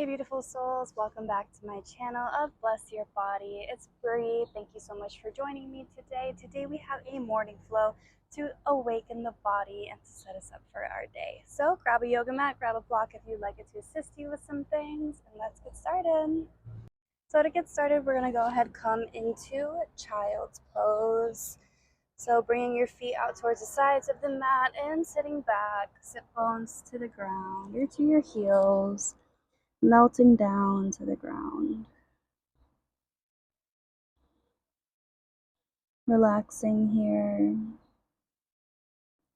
Hey beautiful souls, welcome back to my channel of Bless Your Body. It's Bri. Thank you so much for joining me today. Today we have a morning flow to awaken the body and to set us up for our day. So grab a yoga mat, grab a block if you'd like it to assist you with some things, and let's get started. So to get started, we're going to go ahead come into child's pose. So bringing your feet out towards the sides of the mat and sitting back, sit bones to the ground or to your heels, melting down to the ground. Relaxing here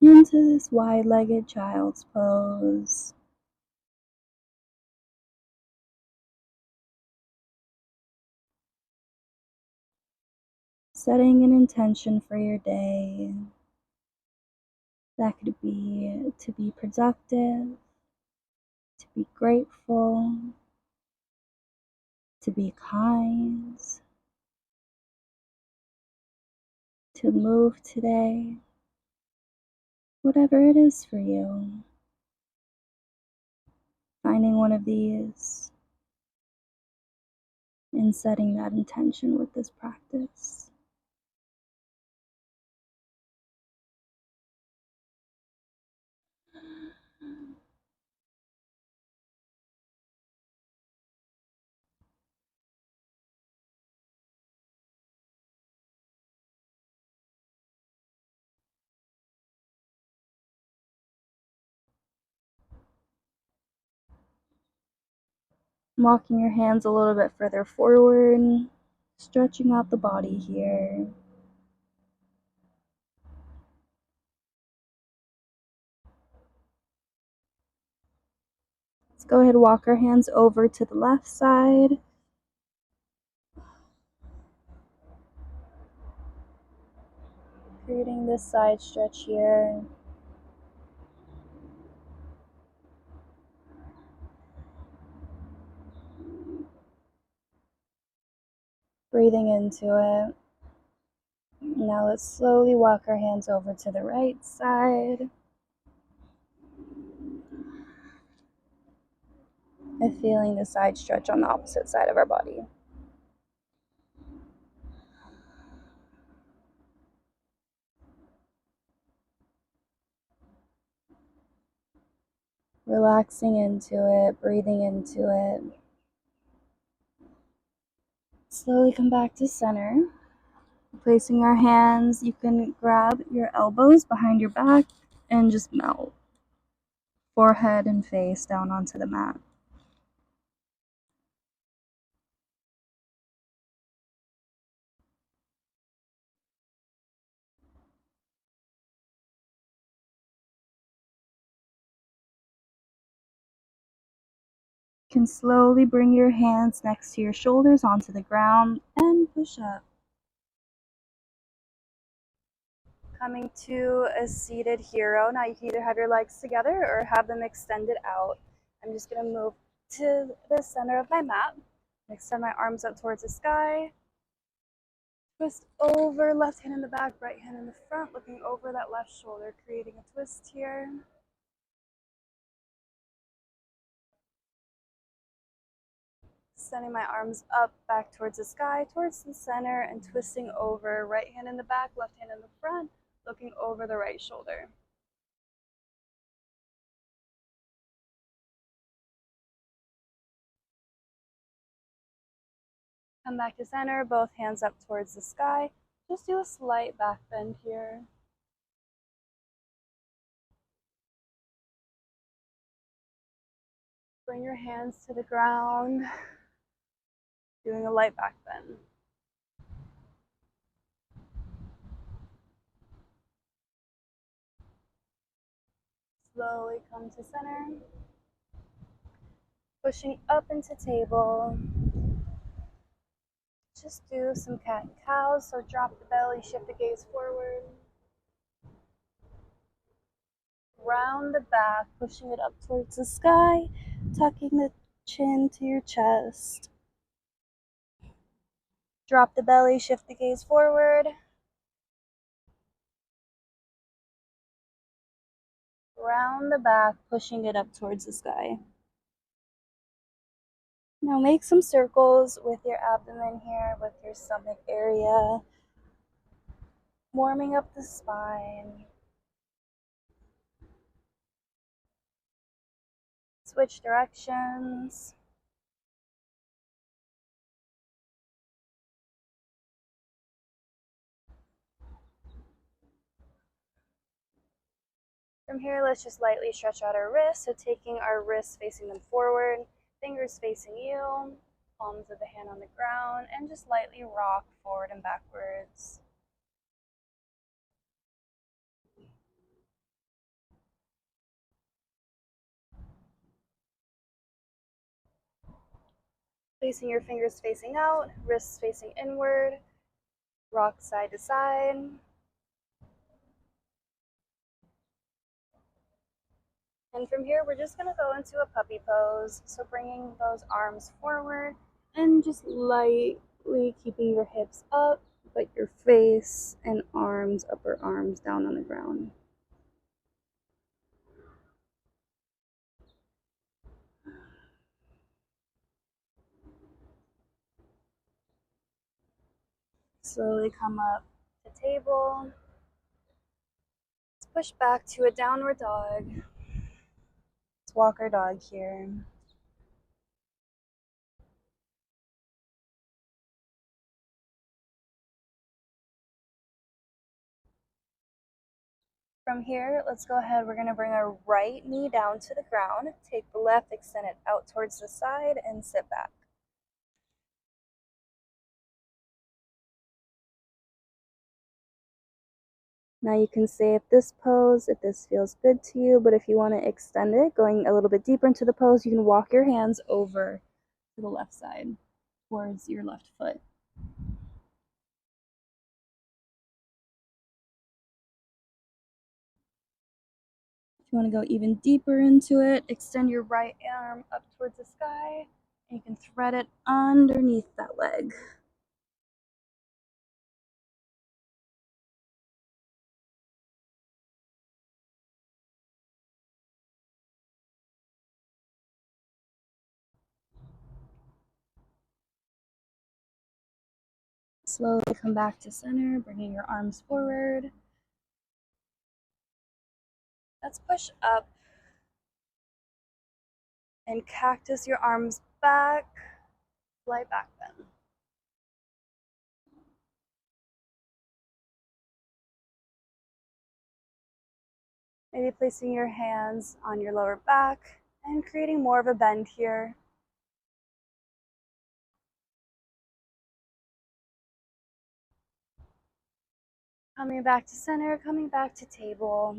into this wide-legged child's pose. Setting an intention for your day. That could be to be productive, to be grateful, to be kind, to move today, whatever it is for you. Finding one of these and setting that intention with this practice. Walking your hands a little bit further forward, stretching out the body here. Let's go ahead and walk our hands over to the left side. Creating this side stretch here. Breathing into it. Now let's slowly walk our hands over to the right side. And feeling the side stretch on the opposite side of our body. Relaxing into it, breathing into it. Slowly come back to center. Placing our hands, you can grab your elbows behind your back and just melt forehead and face down onto the mat. You can slowly bring your hands next to your shoulders onto the ground and push up. Coming to a seated hero. Now you can either have your legs together or have them extended out. I'm just going to move to the center of my mat. Extend my arms up towards the sky. Twist over, left hand in the back, right hand in the front, looking over that left shoulder, creating a twist here. Sending my arms up, back towards the sky, towards the center, and twisting over, right hand in the back, left hand in the front, looking over the right shoulder. Come back to center, both hands up towards the sky. Just do a slight back bend here. Bring your hands to the ground, doing a light back bend. Slowly come to center. Pushing up into table. Just do some cat and cows, so drop the belly, shift the gaze forward. Round the back, pushing it up towards the sky, tucking the chin to your chest. Drop the belly, shift the gaze forward. Round the back, pushing it up towards the sky. Now make some circles with your abdomen here, with your stomach area, warming up the spine. Switch directions. From here, let's just lightly stretch out our wrists. So taking our wrists facing them forward, fingers facing you, palms of the hand on the ground, and just lightly rock forward and backwards. Placing your fingers facing out, wrists facing inward, rock side to side. And from here, we're just going to go into a puppy pose. So bringing those arms forward and just lightly keeping your hips up, but your face and arms, upper arms down on the ground. Slowly come up to table. Let's push back to a downward dog. Let's walk our dog here. From here, let's go ahead. We're going to bring our right knee down to the ground. Take the left, extend it out towards the side, and sit back. Now you can stay at this pose if this feels good to you, but if you want to extend it, going a little bit deeper into the pose, you can walk your hands over to the left side, towards your left foot. If you want to go even deeper into it, extend your right arm up towards the sky, and you can thread it underneath that leg. Slowly come back to center, bringing your arms forward. Let's push up and cactus your arms back, slight back bend. Maybe placing your hands on your lower back and creating more of a bend here. Coming back to center, coming back to table.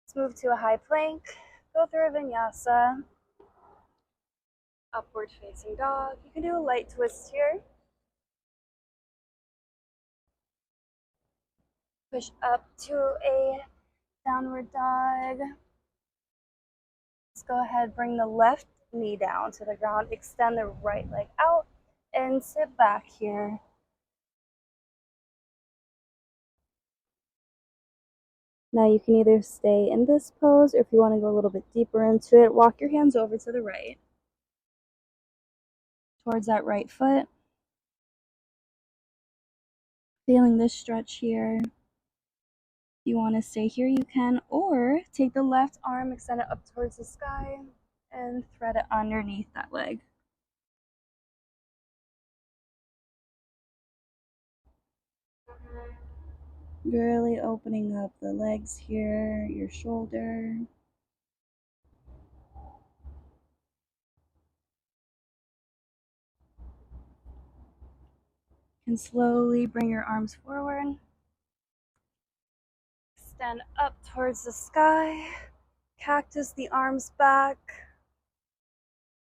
Let's move to a high plank, go through a vinyasa, upward facing dog. You can do a light twist here. Push up to a downward dog. Let's go ahead, bring the left knee down to the ground, extend the right leg out, and sit back here. Now you can either stay in this pose, or if you want to go a little bit deeper into it, walk your hands over to the right, towards that right foot. Feeling this stretch here. If you want to stay here, you can, or take the left arm, extend it up towards the sky, and thread it underneath that leg. Really opening up the legs here, your shoulder. And slowly bring your arms forward. Extend up towards the sky. Cactus the arms back.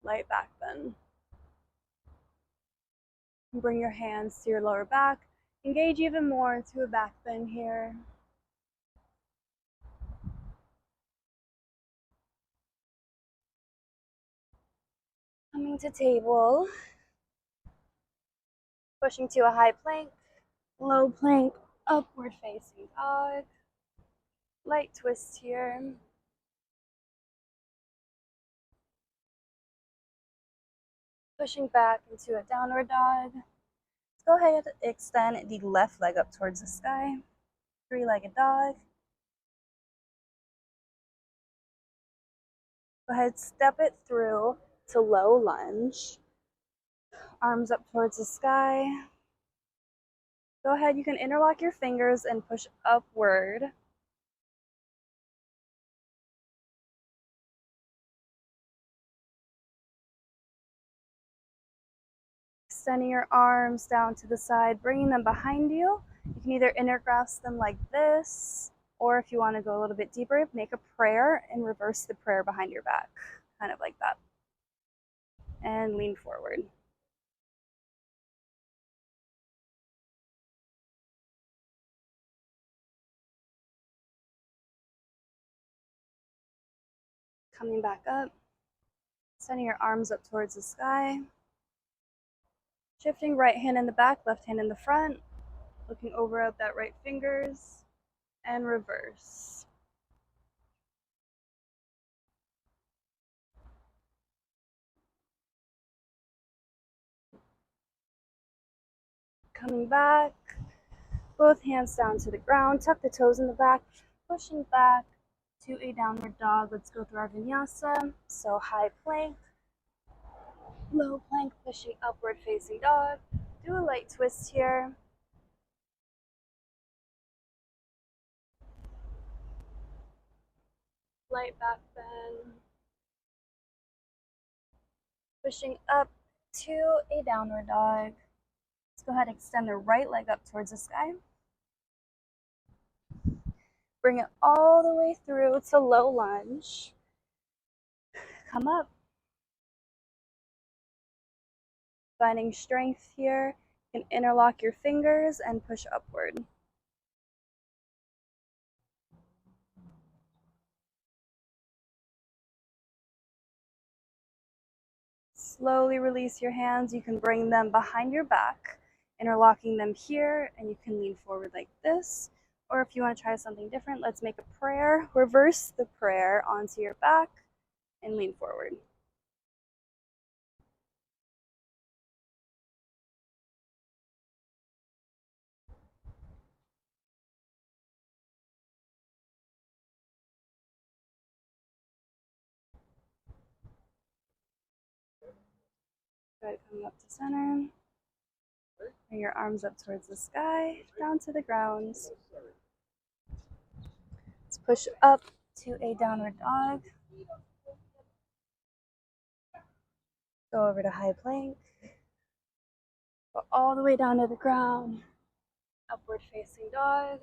Light back bend. Bring your hands to your lower back. Engage even more into a back bend here. Coming to table. Pushing to a high plank, low plank, upward facing dog. Light twist here. Pushing back into a downward dog. Go ahead, extend the left leg up towards the sky. Three-legged dog. Go ahead, step it through to low lunge. Arms up towards the sky. Go ahead, you can interlock your fingers and push upward. Extending your arms down to the side, bringing them behind you. You can either intergrasp them like this, or if you want to go a little bit deeper, make a prayer and reverse the prayer behind your back, kind of like that. And lean forward. Coming back up, sending your arms up towards the sky. Shifting right hand in the back, left hand in the front. Looking over at that right fingers, and reverse. Coming back, both hands down to the ground, tuck the toes in the back, pushing back to a downward dog. Let's go through our vinyasa. So high plank, low plank, pushing upward facing dog. Do a light twist here. Light back bend. Pushing up to a downward dog. Let's go ahead and extend the right leg up towards the sky. Bring it all the way through to low lunge. Come up. Finding strength here. You can interlock your fingers and push upward. Slowly release your hands. You can bring them behind your back, interlocking them here, and you can lean forward like this. Or if you want to try something different, let's make a prayer. Reverse the prayer onto your back and lean forward. Good, coming up to center. Bring your arms up towards the sky, down to the ground. Let's push up to a downward dog. Go over to high plank. Go all the way down to the ground. Upward facing dog.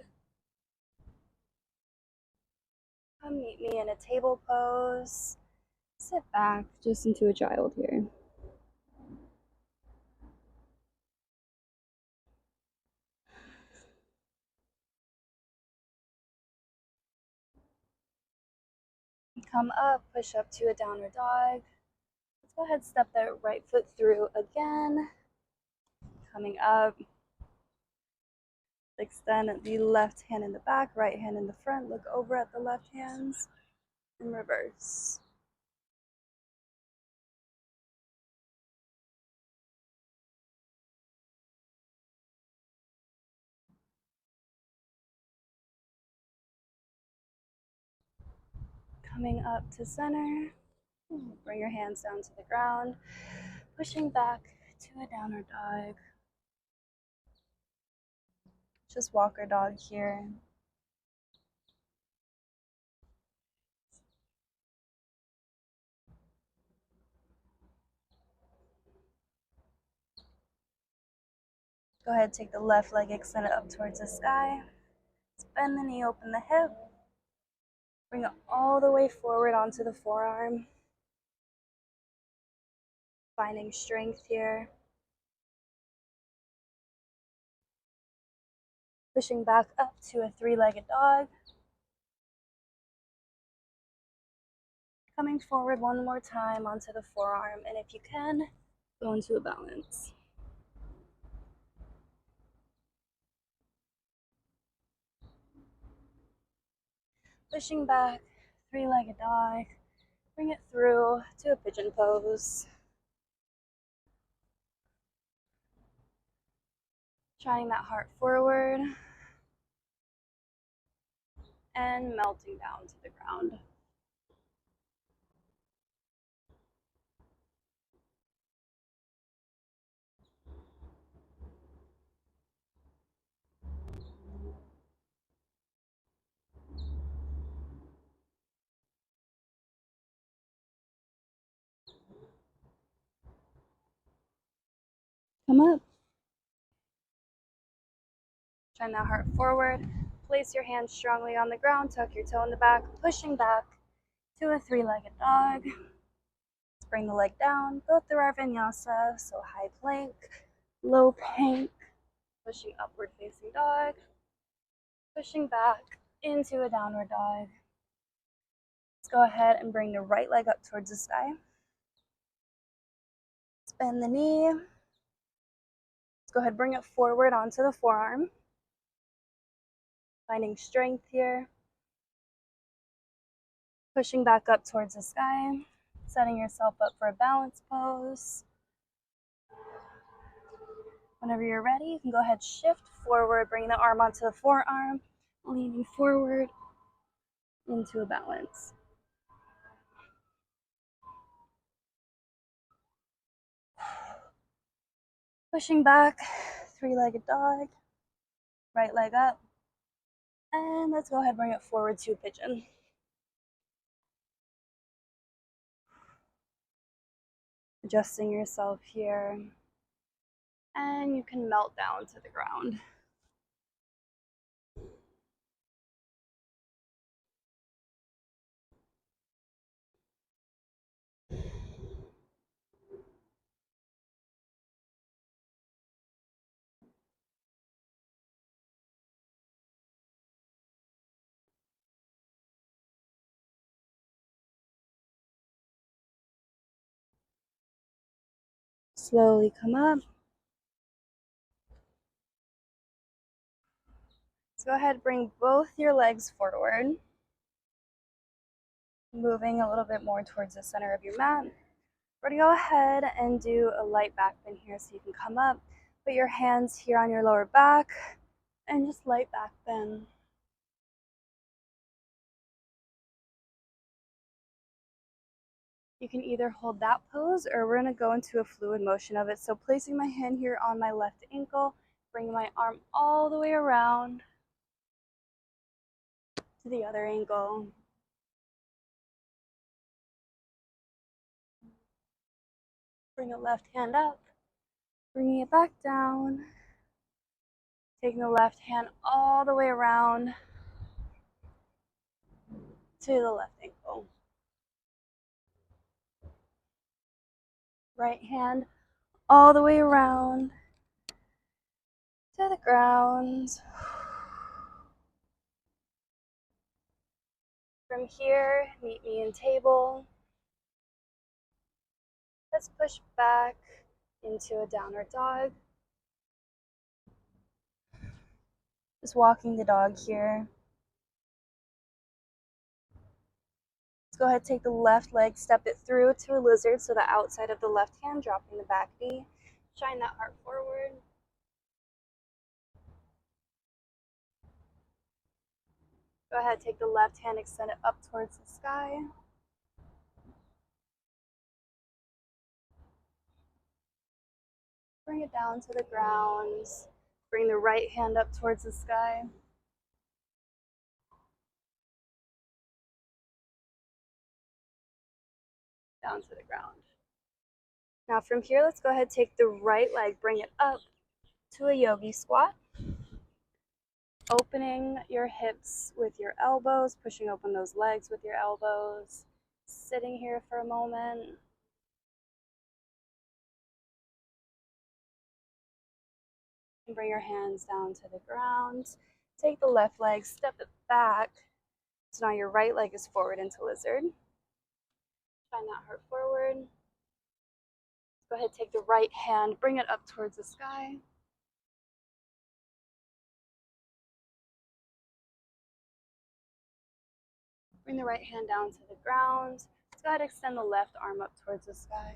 Come meet me in a table pose. Sit back just into a child here. Come up, push up to a downward dog. Let's go ahead, step that right foot through again. Coming up. Extend the left hand in the back, right hand in the front. Look over at the left hands and reverse. Coming up to center. Bring your hands down to the ground. Pushing back to a downward dog. Just walker dog here. Go ahead, take the left leg, extend it up towards the sky. Let's bend the knee, open the hip. Bring it all the way forward onto the forearm. Finding strength here. Pushing back up to a three-legged dog. Coming forward one more time onto the forearm, and if you can, go into a balance. Pushing back, three-legged dog. Bring it through to a pigeon pose. Shining that heart forward and melting down to the ground. Come up. Shine that heart forward. Place your hands strongly on the ground. Tuck your toe in the back, pushing back to a three-legged dog. Let's bring the leg down. Go through our vinyasa. So high plank, low plank, pushing upward facing dog, pushing back into a downward dog. Let's go ahead and bring the right leg up towards the sky. Let's bend the knee. Let's go ahead and bring it forward onto the forearm. Finding strength here. Pushing back up towards the sky. Setting yourself up for a balance pose. Whenever you're ready, you can go ahead, shift forward, bring the arm onto the forearm, leaning forward into a balance. Pushing back, three-legged dog, right leg up, and let's go ahead and bring it forward to a pigeon. Adjusting yourself here, and you can melt down to the ground. Slowly come up. Let's go ahead and bring both your legs forward. Moving a little bit more towards the center of your mat. We're going to go ahead and do a light back bend here so you can come up. Put your hands here on your lower back and just light back bend. You can either hold that pose or we're going to go into a fluid motion of it. So placing my hand here on my left ankle, bringing my arm all the way around to the other ankle. Bring the left hand up, bringing it back down. Taking the left hand all the way around to the left ankle. Right hand all the way around to the ground. From here, meet me in table. Let's push back into a downward dog. Just walking the dog here. Let's go ahead and take the left leg, step it through to a lizard, so the outside of the left hand, dropping the back knee. Shine that heart forward. Go ahead, take the left hand, extend it up towards the sky. Bring it down to the ground. Bring the right hand up towards the sky. Down to the ground. Now from here, let's go ahead and take the right leg, bring it up to a yogi squat. Opening your hips with your elbows, pushing open those legs with your elbows. Sitting here for a moment. And bring your hands down to the ground. Take the left leg, step it back. So now your right leg is forward into lizard. Shine that heart forward. Go ahead, take the right hand, bring it up towards the sky. Bring the right hand down to the ground. Let's go ahead and extend the left arm up towards the sky.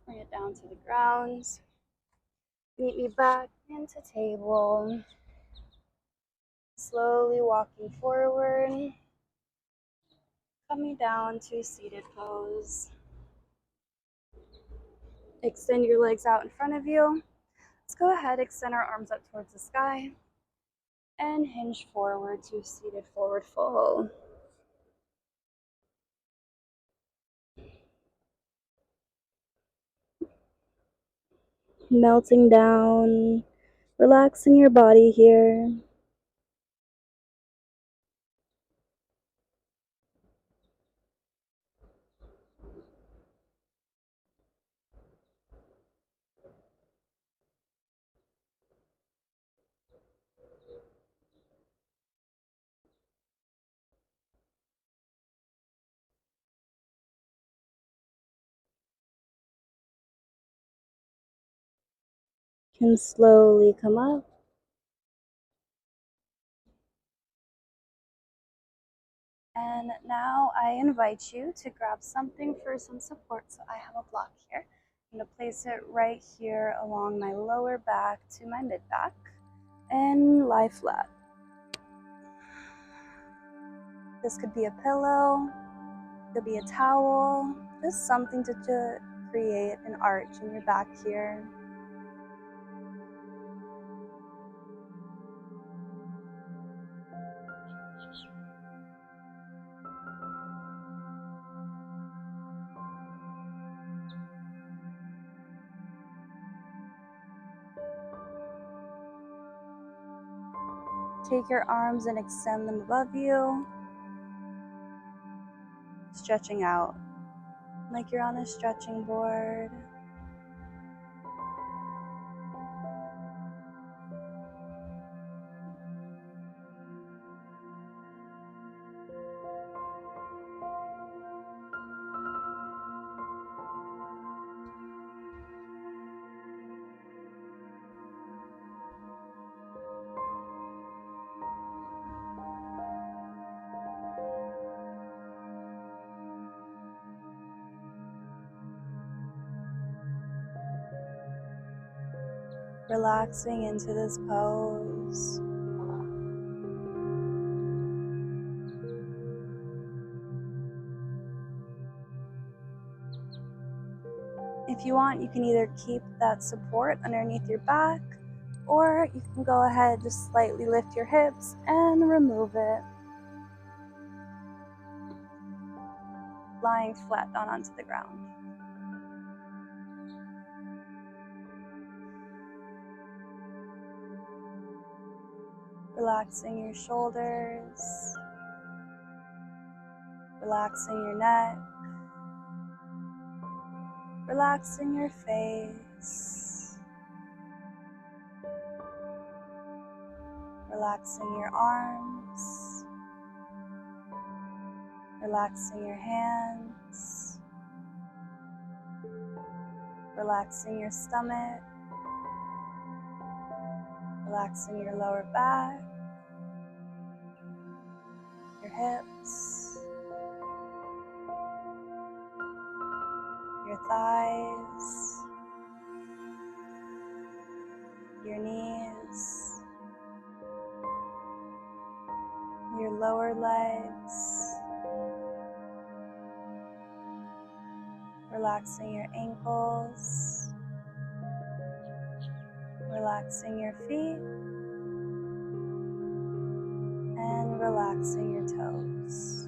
Bring it down to the ground. Meet me back into table. Slowly walking forward. Coming down to seated pose. Extend your legs out in front of you. Let's go ahead, extend our arms up towards the sky. And hinge forward to seated forward fold. Melting down, relaxing your body here. Can slowly come up. And now I invite you to grab something for some support. So I have a block here. I'm going to place it right here along my lower back to my mid back and lie flat. This could be a pillow, could be a towel, just something to create an arch in your back here. Take your arms and extend them above you, stretching out like you're on a stretching board. Relaxing into this pose. If you want, you can either keep that support underneath your back, or you can go ahead, just slightly lift your hips and remove it. Lying flat down onto the ground. Relaxing your shoulders, relaxing your neck, relaxing your face, relaxing your arms, relaxing your hands, relaxing your stomach, relaxing your lower back, your hips, your thighs, your knees, your lower legs, relaxing your ankles, relaxing your feet, and relaxing your toes.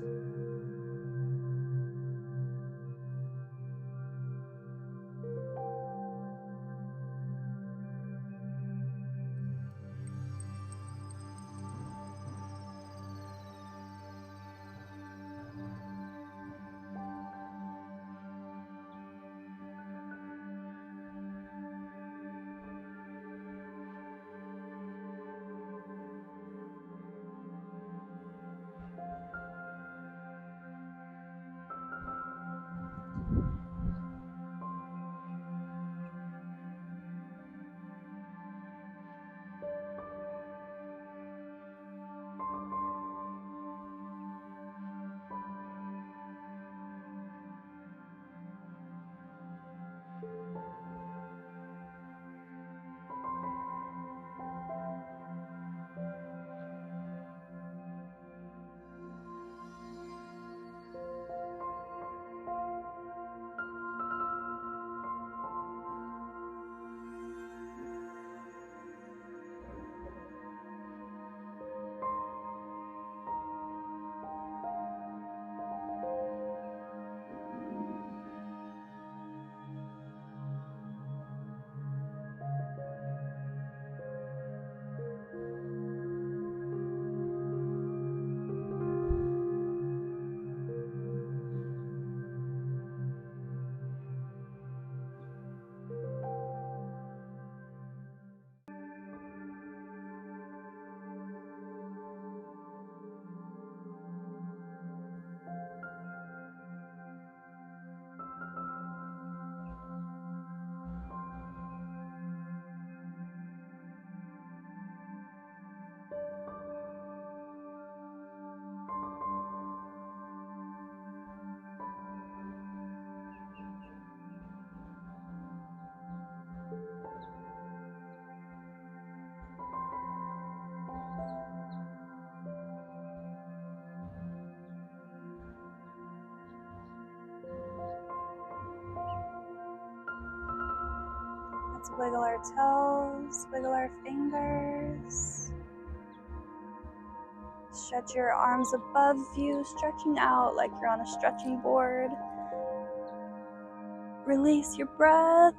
Let's wiggle our toes, wiggle our fingers. Stretch your arms above you, stretching out like you're on a stretching board. Release your breath.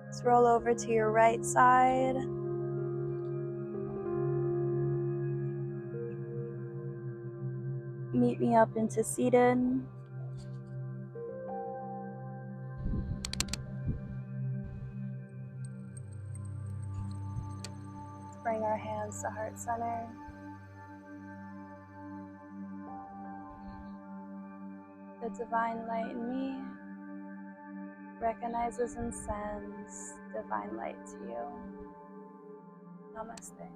Let's roll over to your right side. Meet me up into seated. Let's bring our hands to heart center. The divine light in me recognizes and sends divine light to you. Namaste.